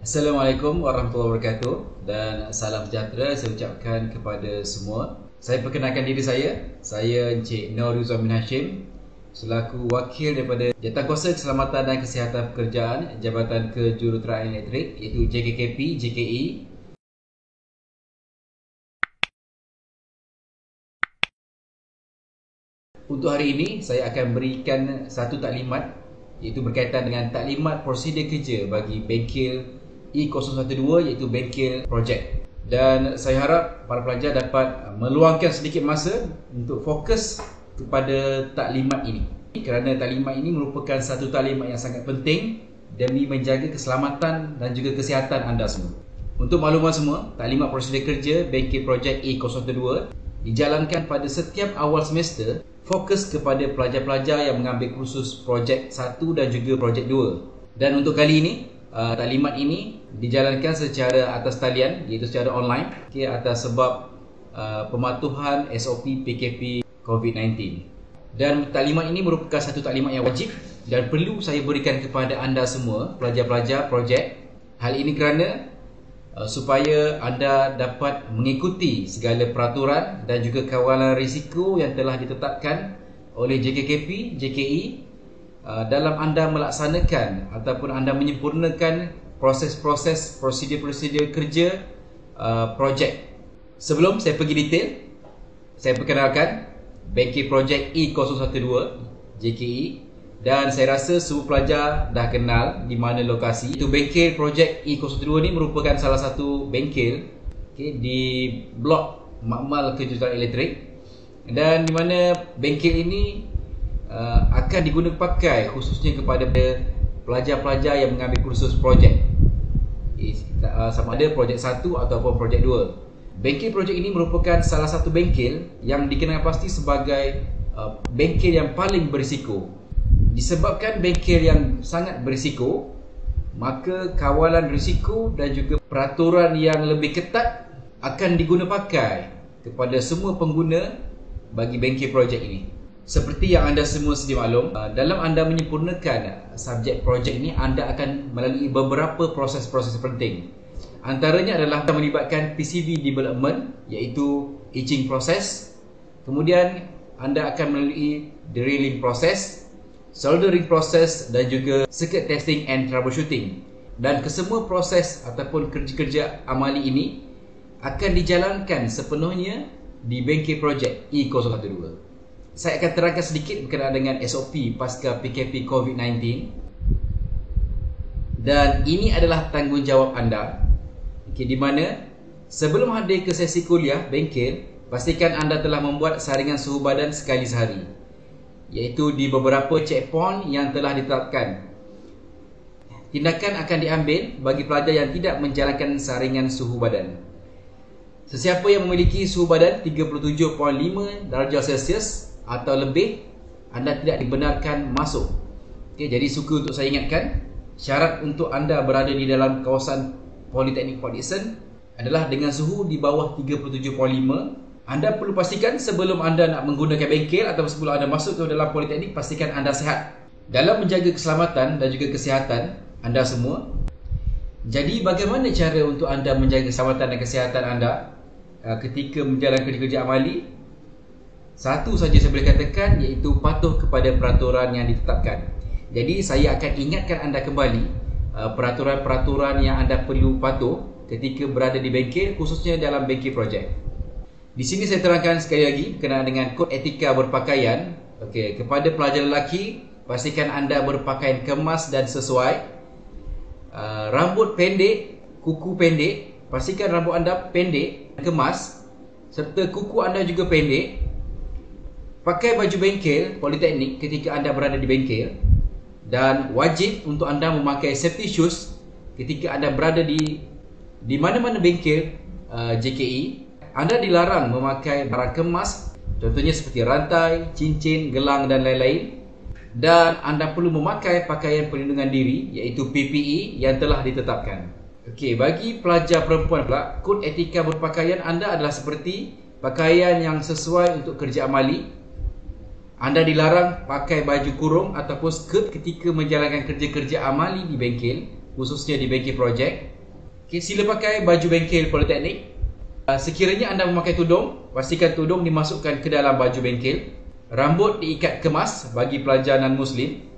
Assalamualaikum warahmatullahi wabarakatuh dan salam sejahtera saya ucapkan kepada semua. Saya perkenalkan diri saya Encik Nur Rizwan bin Hashim selaku wakil daripada Jawatankuasa Keselamatan dan Kesihatan Pekerjaan Jabatan Kejuruteraan Elektrik iaitu JKKP JKE. Untuk hari ini saya akan berikan satu taklimat iaitu berkaitan dengan taklimat prosedur kerja bagi bengkel E012 iaitu bengkel projek. Dan saya harap para pelajar dapat meluangkan sedikit masa untuk fokus kepada taklimat ini. Kerana taklimat ini merupakan satu taklimat yang sangat penting demi menjaga keselamatan dan juga kesihatan anda semua. Untuk maklumat semua, taklimat prosedur kerja bengkel projek E012 dijalankan pada setiap awal semester, fokus kepada pelajar-pelajar yang mengambil kursus projek 1 dan juga projek 2. Dan untuk kali ini, taklimat ini dijalankan secara atas talian iaitu secara online atas sebab pematuhan SOP PKP COVID-19. Dan taklimat ini merupakan satu taklimat yang wajib dan perlu saya berikan kepada anda semua pelajar-pelajar projek. Hal ini kerana supaya anda dapat mengikuti segala peraturan dan juga kawalan risiko yang telah ditetapkan oleh JKKP, JKE dalam anda melaksanakan ataupun anda menyempurnakan proses-proses prosedur-prosedur kerja projek. Sebelum saya pergi detail, saya perkenalkan bengkel projek E012 JKE. Dan saya rasa semua pelajar dah kenal di mana lokasi. Itu bengkel projek E012 ni merupakan salah satu bengkel di blok Makmal Kejuruteraan Elektrik. Dan di mana bengkel ini akan digunakan pakai khususnya kepada pelajar-pelajar yang mengambil kursus projek. Sama ada projek 1 ataupun projek 2. Bengkel projek ini merupakan salah satu bengkel yang dikenal pasti sebagai bengkel yang paling berisiko. Disebabkan bengkel yang sangat berisiko, maka kawalan risiko dan juga peraturan yang lebih ketat akan digunakan pakai kepada semua pengguna bagi bengkel projek ini. Seperti yang anda semua sedia maklum, dalam anda menyempurnakan subjek projek ini, anda akan melalui beberapa proses-proses penting. Antaranya adalah melibatkan PCB development iaitu etching proses. Kemudian anda akan melalui drilling proses, soldering proses dan juga circuit testing and troubleshooting. Dan kesemua proses ataupun kerja-kerja amali ini akan dijalankan sepenuhnya di bengkel projek E012. Saya akan terangkan sedikit berkenaan dengan SOP pasca PKP COVID-19. Dan ini adalah tanggungjawab anda, di mana sebelum hadir ke sesi kuliah bengkel, pastikan anda telah membuat saringan suhu badan sekali sehari, iaitu di beberapa checkpoint yang telah ditetapkan. Tindakan akan diambil bagi pelajar yang tidak menjalankan saringan suhu badan. Sesiapa yang memiliki suhu badan 37.5 darjah Celsius atau lebih, anda tidak dibenarkan masuk. Jadi suka untuk saya ingatkan, syarat untuk anda berada di dalam kawasan Politeknik Port Dickson adalah dengan suhu di bawah 37.5. Anda perlu pastikan sebelum anda nak menggunakan bengkel atau sebelum anda masuk ke dalam politeknik, pastikan anda sihat dalam menjaga keselamatan dan juga kesihatan anda semua. Jadi bagaimana cara untuk anda menjaga keselamatan dan kesihatan anda ketika menjalankan kerja amali? Satu saja saya boleh katakan, iaitu patuh kepada peraturan yang ditetapkan. Jadi saya akan ingatkan anda kembali peraturan-peraturan yang anda perlu patuh ketika berada di bengkel, khususnya dalam bengkel projek. Di sini saya terangkan sekali lagi berkenaan dengan kod etika berpakaian. Kepada pelajar lelaki, pastikan anda berpakaian kemas dan sesuai. Rambut pendek, kuku pendek, pastikan rambut anda pendek, kemas, serta kuku anda juga pendek. Pakai baju bengkel politeknik ketika anda berada di bengkel. Dan wajib untuk anda memakai safety shoes ketika anda berada di mana-mana bengkel JKE. Anda dilarang memakai barang kemas, contohnya seperti rantai, cincin, gelang dan lain-lain. Dan anda perlu memakai pakaian perlindungan diri iaitu PPE yang telah ditetapkan. Bagi pelajar perempuan pula, kod etika berpakaian anda adalah seperti pakaian yang sesuai untuk kerja amali. Anda dilarang pakai baju kurung ataupun skirt ketika menjalankan kerja-kerja amali di bengkel, khususnya di bengkel projek. Okay, sila pakai baju bengkel politeknik. Sekiranya anda memakai tudung, pastikan tudung dimasukkan ke dalam baju bengkel. Rambut diikat kemas bagi pelajar non-Muslim.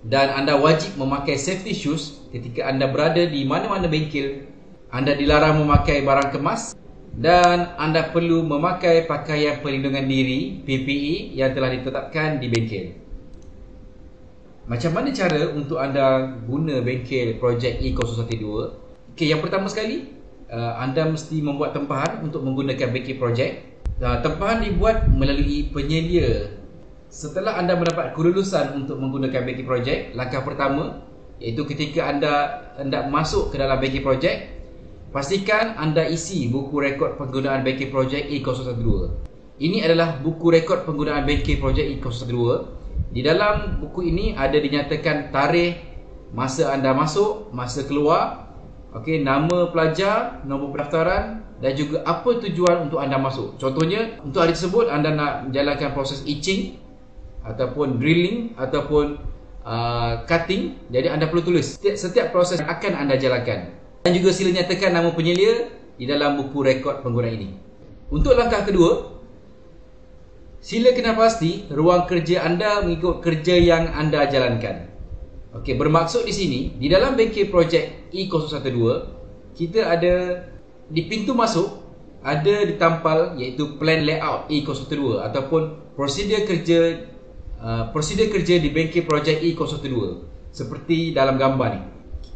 Dan anda wajib memakai safety shoes ketika anda berada di mana-mana bengkel. Anda dilarang memakai barang kemas. Dan anda perlu memakai pakaian perlindungan diri PPE yang telah ditetapkan di bengkel. Macam mana cara untuk anda guna bengkel projek E012? Okay, yang pertama sekali, anda mesti membuat tempahan untuk menggunakan bengkel projek. Tempahan dibuat melalui penyelia. Setelah anda mendapat kelulusan untuk menggunakan bengkel projek, langkah pertama iaitu ketika anda hendak masuk ke dalam bengkel projek, pastikan anda isi buku rekod penggunaan bengkel projek E012. Ini adalah buku rekod penggunaan bengkel projek E012. Di dalam buku ini ada dinyatakan tarikh masa anda masuk, masa keluar, okey, nama pelajar, nombor pendaftaran dan juga apa tujuan untuk anda masuk. Contohnya, untuk hari tersebut anda nak menjalankan proses etching ataupun drilling ataupun cutting. Jadi anda perlu tulis setiap proses yang akan anda jalankan. Dan juga sila nyatakan nama penyelia di dalam buku rekod pengguna ini. Untuk langkah kedua, sila kenal pasti ruang kerja anda mengikut kerja yang anda jalankan. Okey, bermaksud di sini, di dalam bengkel projek E012, kita ada di pintu masuk ada ditampal iaitu plan layout E012 ataupun prosedur kerja di bengkel projek E012 seperti dalam gambar ni.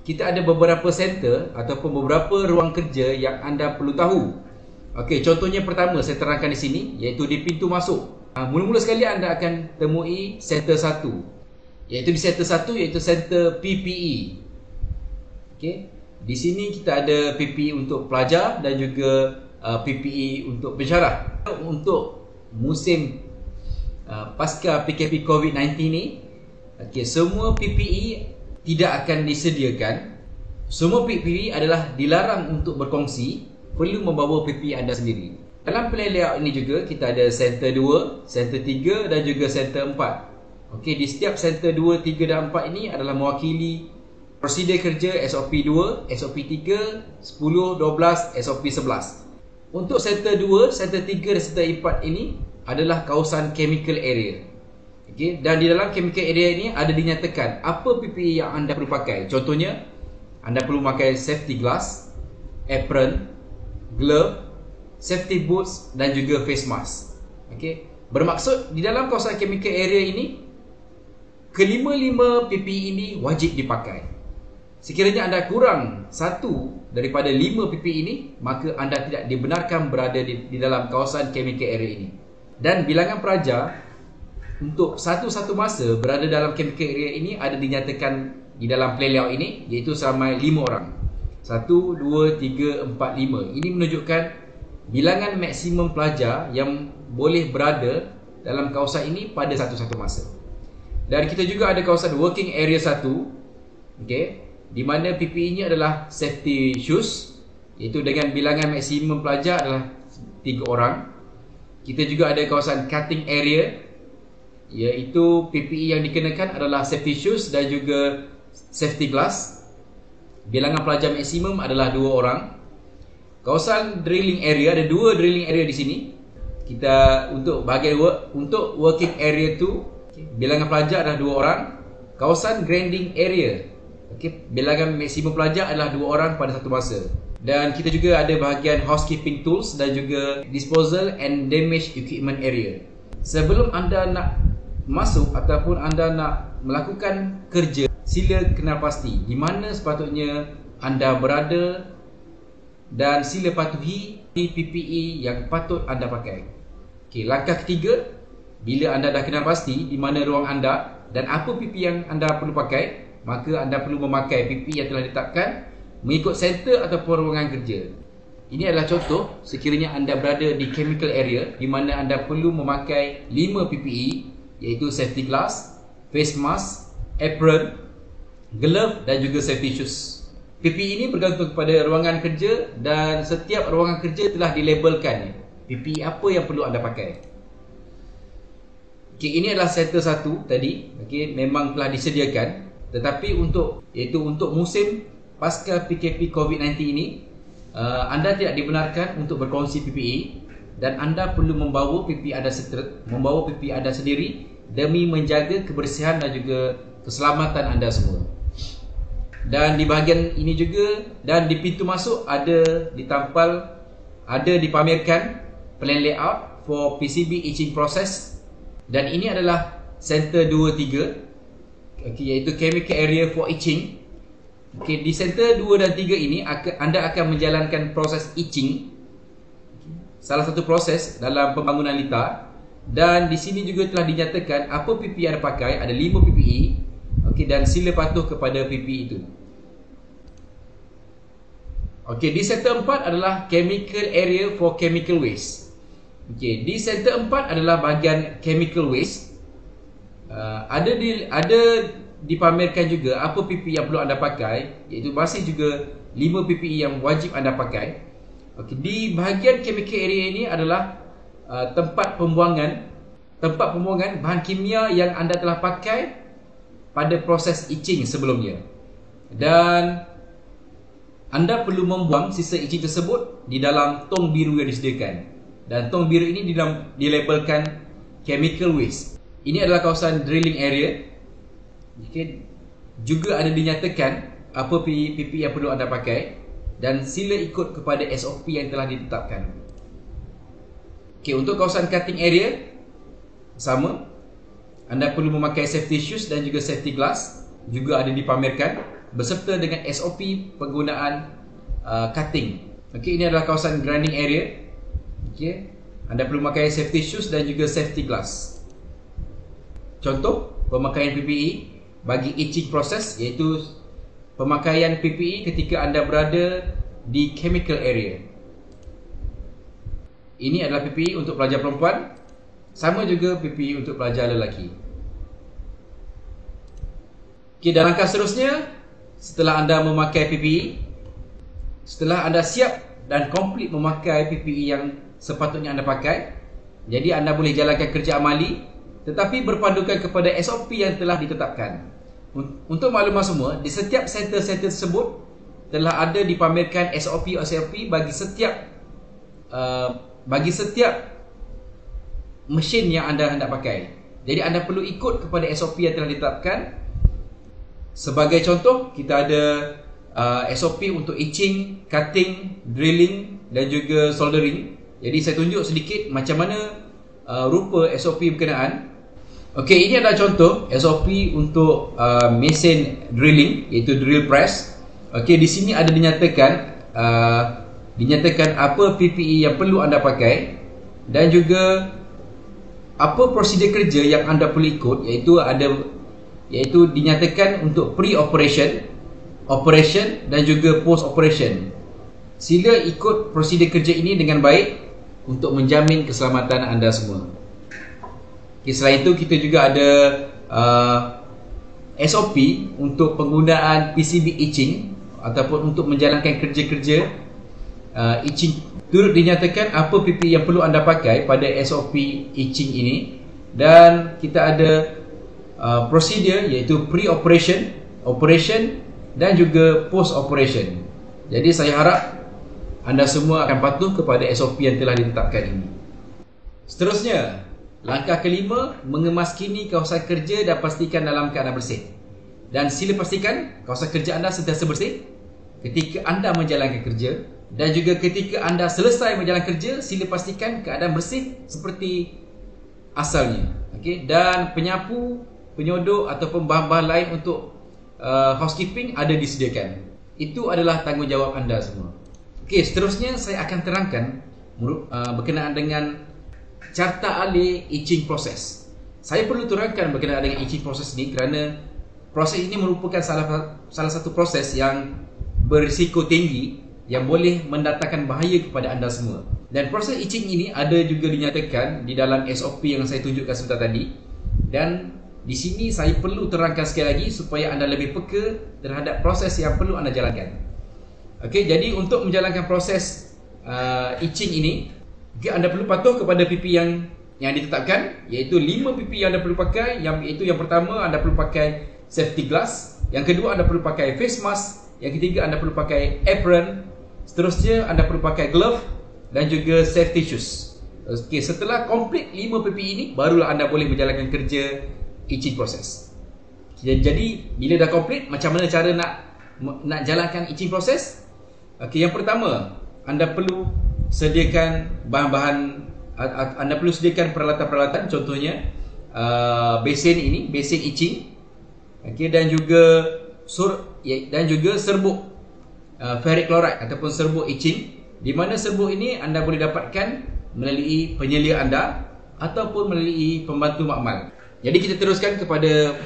Kita ada beberapa center ataupun beberapa ruang kerja yang anda perlu tahu. Okey, contohnya pertama saya terangkan di sini iaitu di pintu masuk. Mula-mula sekali anda akan temui center 1. Iaitu di center 1 iaitu center PPE. Okey. Di sini kita ada PPE untuk pelajar dan juga PPE untuk pensyarah. Untuk musim pasca PKP COVID-19 ni, okey, semua PPE tidak akan disediakan. Semua PPE adalah dilarang untuk berkongsi, perlu membawa PPE anda sendiri. Dalam plan layout ini juga kita ada center 2, center 3 dan juga center 4. Okey, di setiap center 2, 3 dan 4 ini adalah mewakili prosedur kerja SOP 2, SOP 3, 10, 12, SOP 11. Untuk center 2, center 3 dan center 4 ini adalah kawasan chemical area. Okey, dan di dalam chemical area ini ada dinyatakan apa PPE yang anda perlu pakai. Contohnya, anda perlu pakai safety glass, apron, glove, safety boots dan juga face mask. Okey, bermaksud di dalam kawasan chemical area ini kelima-lima PPE ini wajib dipakai. Sekiranya anda kurang satu daripada 5 PPE ini, maka anda tidak dibenarkan berada di dalam kawasan chemical area ini. Dan bilangan pelajar untuk satu-satu masa berada dalam chemical area ini ada dinyatakan di dalam plan layout ini iaitu seramai 5 orang. 1, 2, 3, 4, 5. Ini menunjukkan bilangan maksimum pelajar yang boleh berada dalam kawasan ini pada satu-satu masa. Dan kita juga ada kawasan working area 1, okey, di mana PPE-nya adalah safety shoes iaitu dengan bilangan maksimum pelajar adalah 3 orang. Kita juga ada kawasan cutting area iaitu PPE yang dikenakan adalah safety shoes dan juga safety glass. Bilangan pelajar maksimum adalah 2 orang. Kawasan drilling area, ada 2 drilling area di sini. Kita untuk bahagian untuk working area 2, bilangan pelajar adalah 2 orang. Kawasan grinding area, bilangan maksimum pelajar adalah 2 orang pada satu masa. Dan kita juga ada bahagian housekeeping tools dan juga disposal and damage equipment area. Sebelum anda nak masuk ataupun anda nak melakukan kerja, sila kenal pasti di mana sepatutnya anda berada dan sila patuhi PPE yang patut anda pakai. Okey, langkah ketiga, bila anda dah kenal pasti di mana ruang anda dan apa PPE yang anda perlu pakai, maka anda perlu memakai PPE yang telah ditetapkan mengikut center ataupun ruangan kerja. Ini adalah contoh sekiranya anda berada di chemical area di mana anda perlu memakai 5 PPE iaitu safety glass, face mask, apron, glove dan juga safety shoes. PPE ini bergantung kepada ruangan kerja dan setiap ruangan kerja telah dilabelkan PPE apa yang perlu anda pakai. Okey, ini adalah center 1 tadi. Okey, memang telah disediakan, tetapi untuk musim pasca PKP COVID-19 ini, anda tidak dibenarkan untuk berkongsi PPE dan anda perlu membawa PPE anda sendiri demi menjaga kebersihan dan juga keselamatan anda semua. Dan di bahagian ini juga, dan di pintu masuk ada dipamerkan plan layout for PCB etching process, dan ini adalah center 2-3, iaitu chemical area for etching. Di center 2 dan 3 ini anda akan menjalankan proses etching, salah satu proses dalam pembangunan litar. Dan di sini juga telah dinyatakan apa PPE yang anda pakai, ada 5 PPE, dan sila patuh kepada PPE itu. Di center 4 adalah chemical area for chemical waste. Di center 4 adalah bahagian chemical waste. Ada dipamerkan juga apa PPE yang perlu anda pakai, iaitu masih juga 5 PPE yang wajib anda pakai. Di bahagian chemical area ini adalah tempat pembuangan bahan kimia yang anda telah pakai pada proses etching sebelumnya, dan anda perlu membuang sisa etching tersebut di dalam tong biru yang disediakan, dan tong biru ini dilabelkan chemical waste. Ini adalah kawasan drilling area. Juga ada dinyatakan apa PPE yang perlu anda pakai, dan sila ikut kepada SOP yang telah ditetapkan. Untuk kawasan cutting area, sama, anda perlu memakai safety shoes dan juga safety glass, juga ada dipamerkan beserta dengan SOP penggunaan cutting. Ini adalah kawasan grinding area. Anda perlu memakai safety shoes dan juga safety glass. Contoh pemakaian PPE bagi etching proses, iaitu pemakaian PPE ketika anda berada di chemical area. Ini adalah PPE untuk pelajar perempuan, sama juga PPE untuk pelajar lelaki. Dan langkah seterusnya, setelah anda memakai PPE, setelah anda siap dan komplit memakai PPE yang sepatutnya anda pakai, jadi anda boleh jalankan kerja amali, tetapi berpandukan kepada SOP yang telah ditetapkan. Untuk makluman semua, di setiap center-center tersebut telah ada dipamerkan SOP bagi setiap mesin yang anda hendak pakai. Jadi anda perlu ikut kepada SOP yang telah ditetapkan. Sebagai contoh, kita ada SOP untuk etching, cutting, drilling dan juga soldering. Jadi saya tunjuk sedikit macam mana rupa SOP berkenaan. Ini adalah contoh SOP untuk mesin drilling, iaitu drill press. Di sini ada dinyatakan apa PPE yang perlu anda pakai, dan juga apa prosedur kerja yang anda perlu ikut, iaitu dinyatakan untuk pre-operation, operation dan juga post-operation. Sila ikut prosedur kerja ini dengan baik untuk menjamin keselamatan anda semua. Selain itu, kita juga ada SOP untuk penggunaan PCB etching ataupun untuk menjalankan kerja-kerja etching. Turut dinyatakan apa PPE yang perlu anda pakai pada SOP etching ini, dan kita ada prosedur, iaitu pre-operation, operation dan juga post-operation. Jadi saya harap anda semua akan patuh kepada SOP yang telah ditetapkan ini. Seterusnya, langkah kelima, mengemas kini kawasan kerja dan pastikan dalam keadaan bersih. Dan sila pastikan kawasan kerja anda sentiasa bersih ketika anda menjalankan kerja, dan juga ketika anda selesai menjalankan kerja, sila pastikan keadaan bersih seperti asalnya. Dan penyapu, penyodok ataupun bahan-bahan lain untuk housekeeping ada disediakan. Itu adalah tanggungjawab anda semua. Seterusnya saya akan terangkan berkenaan dengan carta alih etching proses. Saya perlu terangkan berkenaan dengan etching proses ini kerana proses ini merupakan salah satu proses yang berisiko tinggi yang boleh mendatangkan bahaya kepada anda semua. Dan proses etching ini ada juga dinyatakan di dalam SOP yang saya tunjukkan sebentar tadi. Dan di sini saya perlu terangkan sekali lagi supaya anda lebih peka terhadap proses yang perlu anda jalankan. Jadi untuk menjalankan proses etching ini, anda perlu patuh kepada PP yang ditetapkan, iaitu 5 PP yang anda perlu pakai. Iaitu yang pertama, anda perlu pakai safety glass. Yang kedua, anda perlu pakai face mask. Yang ketiga, anda perlu pakai apron. Seterusnya, anda perlu pakai glove dan juga safety shoes. Okey, setelah komplit 5 PPE ini, barulah anda boleh menjalankan kerja etching proses. Jadi bila dah komplit, macam mana cara nak jalankan etching proses? Okey, yang pertama, anda perlu sediakan bahan-bahan, anda perlu sediakan peralatan-peralatan, contohnya besin etching. Okey, dan juga serbuk ferric chloride ataupun serbuk etching, di mana serbuk ini anda boleh dapatkan melalui penyelia anda ataupun melalui pembantu makmal. Jadi kita teruskan kepada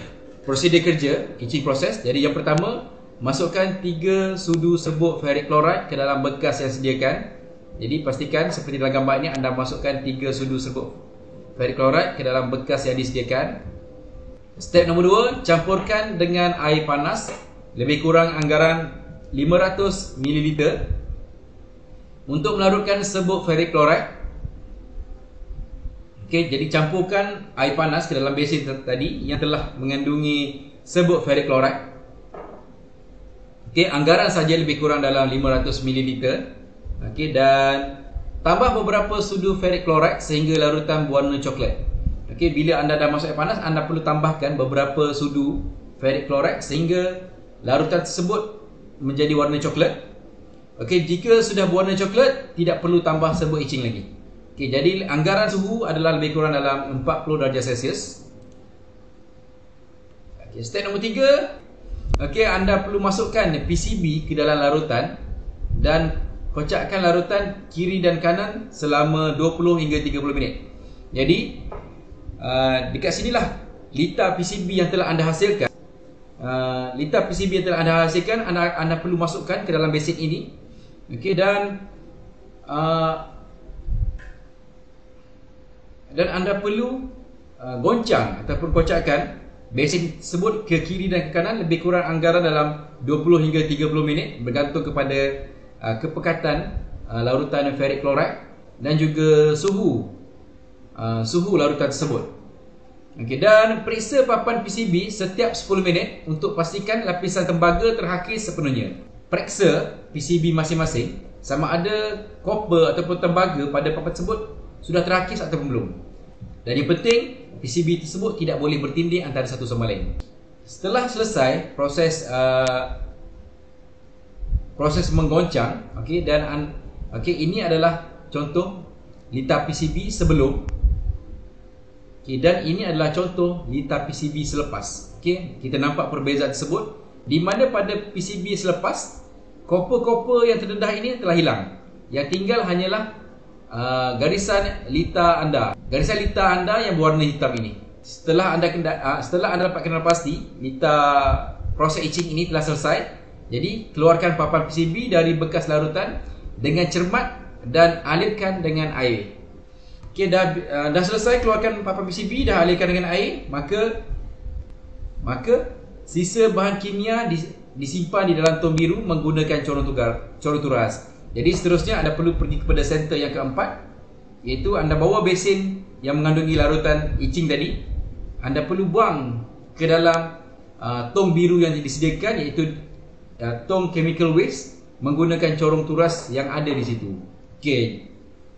prosedur kerja etching proses. Jadi yang pertama, masukkan 3 sudu serbuk ferric chloride ke dalam bekas yang sediakan. Jadi pastikan seperti dalam gambar ini, anda masukkan 3 sudu serbuk ferric chloride ke dalam bekas yang disediakan. Step nombor 2, campurkan dengan air panas lebih kurang anggaran 500 ml untuk melarutkan serbuk ferric chloride. Okey, jadi campurkan air panas ke dalam besin tadi yang telah mengandungi serbuk ferric chloride. Okey, anggaran saja lebih kurang dalam 500 ml. Okey, dan tambah beberapa sudu ferric chloride sehingga larutan berwarna coklat. Okey, bila anda dah masuk air panas, anda perlu tambahkan beberapa sudu ferric chloride sehingga larutan tersebut menjadi warna coklat. Okey, jika sudah berwarna coklat, tidak perlu tambah serbuk etching lagi. Okey, jadi anggaran suhu adalah lebih kurang dalam 40 darjah Celsius. Okey, step nombor 3. Okey, anda perlu masukkan PCB ke dalam larutan dan kocakkan larutan kiri dan kanan selama 20 hingga 30 minit. Jadi dekat sinilah litar PCB yang telah anda hasilkan. Anda perlu masukkan ke dalam besin ini. Okey, dan anda perlu goncang ataupun kocakkan besin tersebut ke kiri dan ke kanan lebih kurang anggaran dalam 20 hingga 30 minit, bergantung kepada kepekatan larutan ferric chloride dan juga suhu larutan tersebut. Okey, dan periksa papan PCB setiap 10 minit untuk pastikan lapisan tembaga terhakis sepenuhnya. Periksa PCB masing-masing sama ada copper ataupun tembaga pada papan tersebut sudah terhakis ataupun belum. Dan yang penting, PCB tersebut tidak boleh bertindih antara satu sama lain. Setelah selesai proses menggoncang, okey, dan ini adalah contoh litar PCB sebelum, okey, dan ini adalah contoh litar PCB selepas. Okey, kita nampak perbezaan tersebut di mana pada PCB selepas copper yang terdedah ini telah hilang. Yang tinggal hanyalah garisan litar anda yang berwarna hitam ini. Setelah anda dapat kenal pasti litar proses etching ini telah selesai, jadi keluarkan papan PCB dari bekas larutan dengan cermat dan alirkan dengan air. Okey, dah selesai keluarkan papan PCB, dah alirkan dengan air, maka sisa bahan kimia disimpan di dalam tong biru menggunakan corong turas. Jadi seterusnya anda perlu pergi kepada center yang keempat, iaitu anda bawa besin yang mengandungi larutan etching tadi, anda perlu buang ke dalam tong biru yang disediakan, iaitu tong chemical waste menggunakan corong turas yang ada di situ. Okey,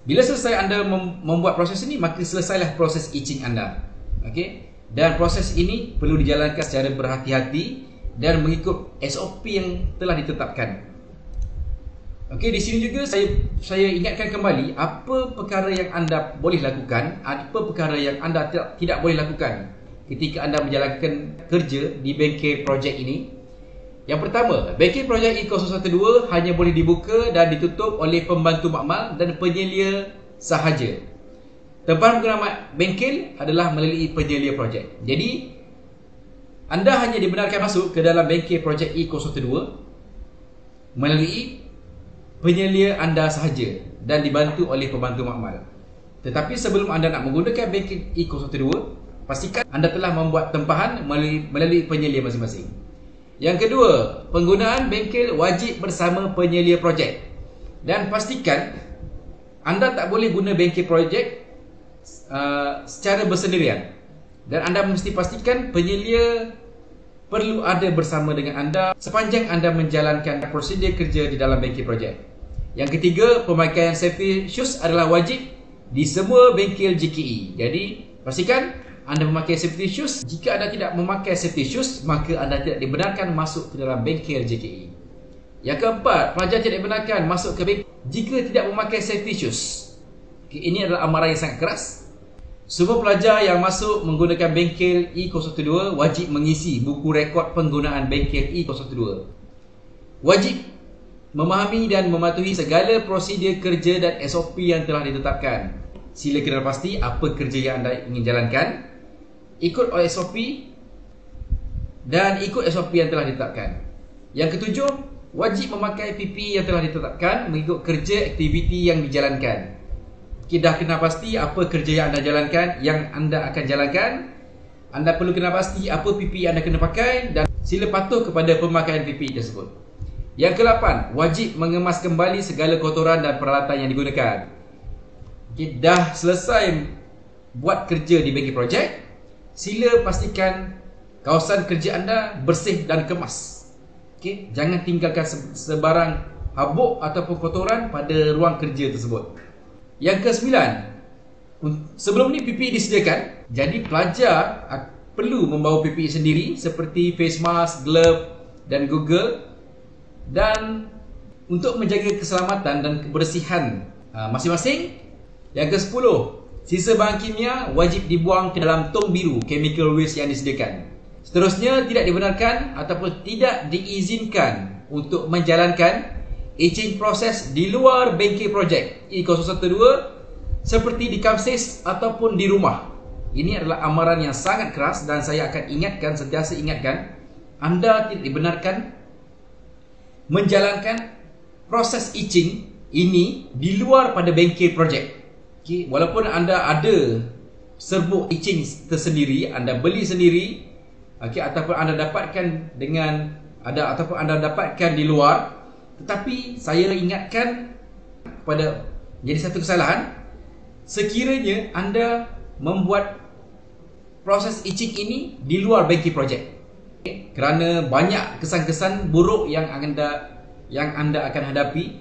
bila selesai anda membuat proses ini, maka selesailah proses etching anda. Okey, dan proses ini perlu dijalankan secara berhati-hati dan mengikut SOP yang telah ditetapkan. Okey, di sini juga saya ingatkan kembali apa perkara yang anda boleh lakukan, apa perkara yang anda tidak boleh lakukan ketika anda menjalankan kerja di bengkel projek ini. Yang pertama, bengkel projek E012 hanya boleh dibuka dan ditutup oleh pembantu makmal dan penyelia sahaja. Tempahan penggunaan bengkel adalah melalui penyelia projek. Jadi anda hanya dibenarkan masuk ke dalam bengkel projek E012 melalui penyelia anda sahaja dan dibantu oleh pembantu makmal. Tetapi sebelum anda nak menggunakan bengkel E012, pastikan anda telah membuat tempahan melalui penyelia masing-masing. Yang kedua, penggunaan bengkel wajib bersama penyelia projek. Dan pastikan anda tak boleh guna bengkel projek secara bersendirian. Dan anda mesti pastikan penyelia perlu ada bersama dengan anda sepanjang anda menjalankan prosedur kerja di dalam bengkel projek. Yang ketiga, pemakaian safety shoes adalah wajib di semua bengkel JKE. Jadi, pastikan anda memakai safety shoes. Jika anda tidak memakai safety shoes, maka anda tidak dibenarkan masuk ke dalam bengkel JKE. Yang keempat, pelajar tidak dibenarkan masuk ke bengkel jika tidak memakai safety shoes. Ini adalah amaran yang sangat keras. Semua pelajar yang masuk menggunakan bengkel E012 wajib mengisi buku rekod penggunaan bengkel E012. Wajib memahami dan mematuhi segala prosedur kerja dan SOP yang telah ditetapkan. Sila kenal pasti apa kerja yang anda ingin jalankan, ikut SOP dan ikut SOP yang telah ditetapkan. Yang ketujuh, wajib memakai PPE yang telah ditetapkan mengikut kerja aktiviti yang dijalankan. Dah kenal pasti apa kerja yang anda jalankan, yang anda akan jalankan. Anda perlu kenal pasti apa PPE yang anda kena pakai dan sila patuh kepada pemakaian PPE tersebut. Yang ke-8, wajib mengemas kembali segala kotoran dan peralatan yang digunakan. Dah selesai buat kerja di bengkel projek, sila pastikan kawasan kerja anda bersih dan kemas. Jangan tinggalkan sebarang habuk ataupun kotoran pada ruang kerja tersebut. Yang ke-9, sebelum ni PPE disediakan, jadi pelajar perlu membawa PPE sendiri seperti face mask, glove dan goggle, dan untuk menjaga keselamatan dan kebersihan masing-masing. Yang ke-10, sisa bahan kimia wajib dibuang ke dalam tong biru chemical waste yang disediakan. Seterusnya, tidak dibenarkan ataupun tidak diizinkan untuk menjalankan etching proses di luar bengkel projek E012 seperti di kamsis ataupun di rumah. Ini adalah amaran yang sangat keras dan saya akan sentiasa ingatkan, anda tidak dibenarkan menjalankan proses etching ini di luar pada bengkel projek. Walaupun anda ada serbuk etching tersendiri, anda beli sendiri, ataupun anda dapatkan ataupun anda dapatkan di luar, tetapi saya ingatkan kepada jadi satu kesalahan sekiranya anda membuat proses etching ini di luar bengkel projek. Kerana banyak kesan-kesan buruk yang anda akan hadapi,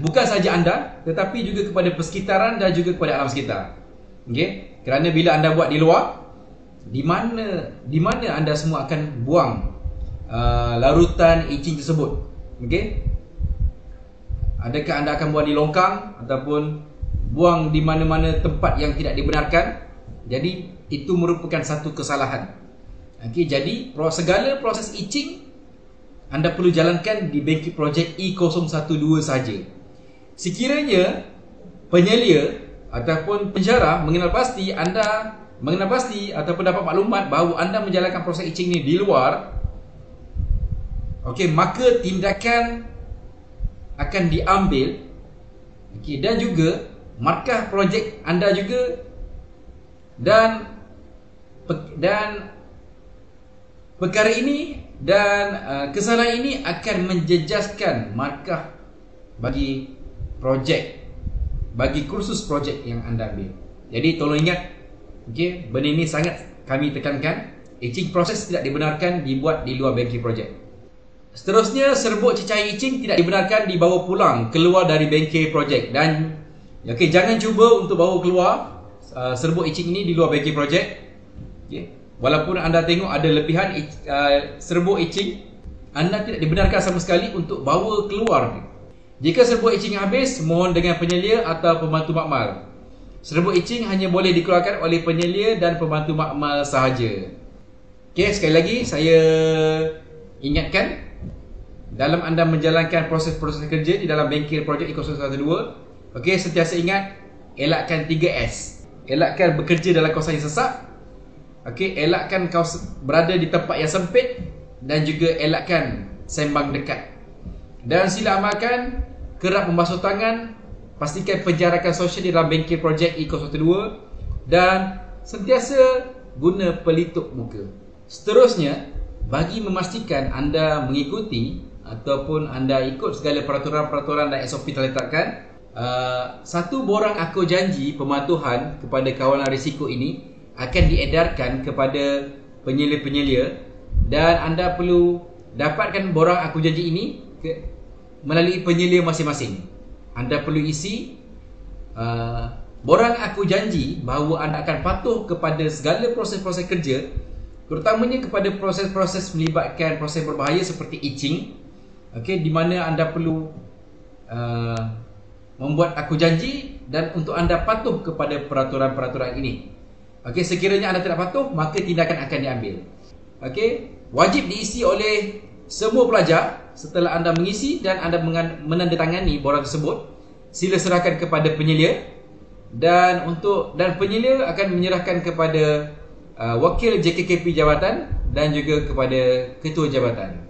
bukan saja anda, tetapi juga kepada persekitaran dan juga kepada alam sekitar. Kerana bila anda buat di luar, di mana anda semua akan buang larutan etching tersebut. Adakah anda akan buang di longkang ataupun buang di mana-mana tempat yang tidak dibenarkan? Jadi itu merupakan satu kesalahan. Jadi segala proses etching anda perlu jalankan di bengkel projek E012 saja. Sekiranya penyelia ataupun penjara mengenal pasti ataupun dapat maklumat bahawa anda menjalankan proses etching ini di luar, maka tindakan akan diambil, dan juga markah projek anda juga, dan perkara ini dan kesalahan ini akan menjejaskan markah bagi kursus projek yang anda ambil. Jadi tolong ingat, benda ini sangat kami tekankan, etching proses tidak dibenarkan dibuat di luar bengkel projek. Seterusnya, serbuk cecair etching tidak dibenarkan dibawa pulang keluar dari bengkel projek. Dan jangan cuba untuk bawa keluar serbuk etching ini di luar bengkel projek. Walaupun anda tengok ada lebihan serbuk etching, anda tidak dibenarkan sama sekali untuk bawa keluar. Jika serbuk etching habis, mohon dengan penyelia atau pembantu makmal. Serbuk etching hanya boleh dikeluarkan oleh penyelia dan pembantu makmal sahaja. Sekali lagi saya ingatkan, dalam anda menjalankan proses-proses kerja di dalam bengkel projek E012, sentiasa ingat, elakkan 3S. Elakkan bekerja dalam kawasan yang sesak, elakkan kau berada di tempat yang sempit, dan juga elakkan sembang dekat. Dan sila amalkan kerap membasuh tangan, pastikan penjarakan sosial di dalam bengkel projek E012, dan sentiasa guna pelitup muka. Seterusnya, bagi memastikan anda mengikuti ataupun anda ikut segala peraturan-peraturan dan SOP telah ditetapkan, satu borang akor janji pematuhan kepada kawalan risiko ini akan diedarkan kepada penyelia-penyelia, dan anda perlu dapatkan borang aku janji ini melalui penyelia masing-masing. Anda perlu isi borang aku janji bahawa anda akan patuh kepada segala proses-proses kerja, terutamanya kepada proses-proses melibatkan proses berbahaya seperti itching, di mana anda perlu membuat aku janji dan untuk anda patuh kepada peraturan-peraturan ini. Sekiranya anda tidak patuh, maka tindakan akan diambil. Wajib diisi oleh semua pelajar. Setelah anda mengisi dan anda menandatangani borang tersebut, sila serahkan kepada penyelia, dan penyelia akan menyerahkan kepada wakil JKKP jabatan dan juga kepada ketua jabatan.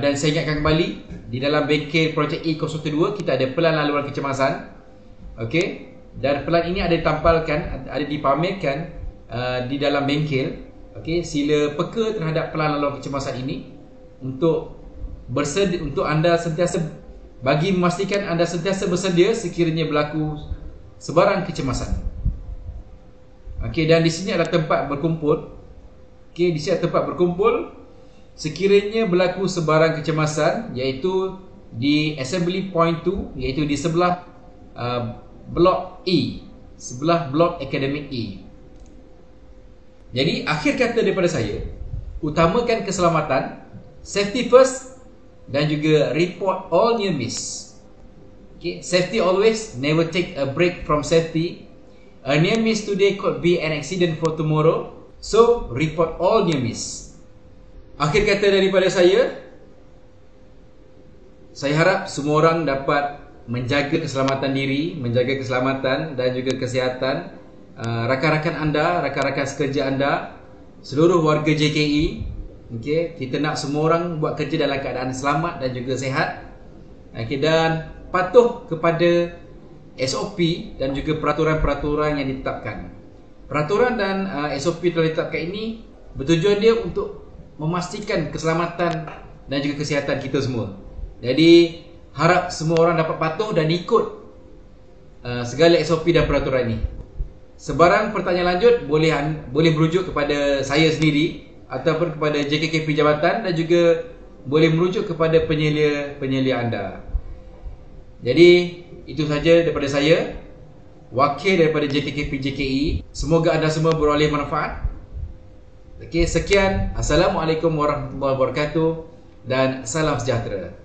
Dan saya ingatkan kembali, di dalam bengkel projek E012 kita ada pelan laluan kecemasan. Dan pelan ini ada ditampalkan, ada dipamerkan di dalam bengkel. Sila peka terhadap pelan laluan kecemasan ini untuk anda sentiasa, bagi memastikan anda sentiasa bersedia sekiranya berlaku sebarang kecemasan. Dan di sini ada tempat berkumpul. Di sini ada tempat berkumpul sekiranya berlaku sebarang kecemasan, iaitu di assembly point 2, iaitu di sebelah blok E, sebelah blok akademik E. Jadi akhir kata daripada saya, utamakan keselamatan, safety first, dan juga report all near miss. Safety always, never take a break from safety. A near miss today could be an accident for tomorrow, so report all near miss. Akhir kata daripada saya harap semua orang dapat menjaga keselamatan diri, menjaga keselamatan dan juga kesihatan rakan-rakan anda, rakan-rakan sekerja anda, seluruh warga JKE. Kita nak semua orang buat kerja dalam keadaan selamat dan juga sihat. Dan patuh kepada SOP dan juga peraturan-peraturan yang ditetapkan. Peraturan dan SOP yang telah ditetapkan ini bertujuan dia untuk memastikan keselamatan dan juga kesihatan kita semua. Jadi harap semua orang dapat patuh dan ikut segala SOP dan peraturan ini. Sebarang pertanyaan lanjut boleh merujuk kepada saya sendiri ataupun kepada JKKP jabatan, dan juga boleh merujuk kepada penyelia anda. Jadi itu saja daripada saya, wakil daripada JKKP JKE. Semoga anda semua beroleh manfaat. Sekian. Assalamualaikum warahmatullahi wabarakatuh dan salam sejahtera.